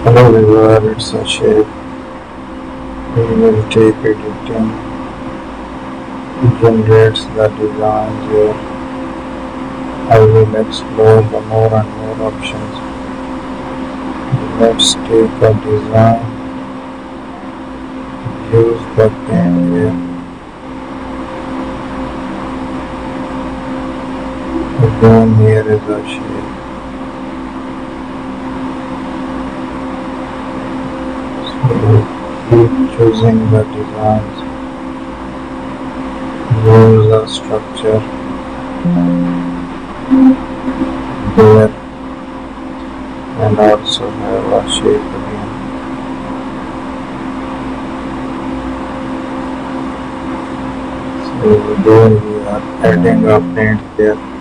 Hello viewer, it's a shape. We will take editing, generates the designs here. I will explore the more and more options. Let's take a design, use the pen here. Again here is a shape. So keep choosing the designs. Use a structure there and also have a shape again. So there we are adding a print there.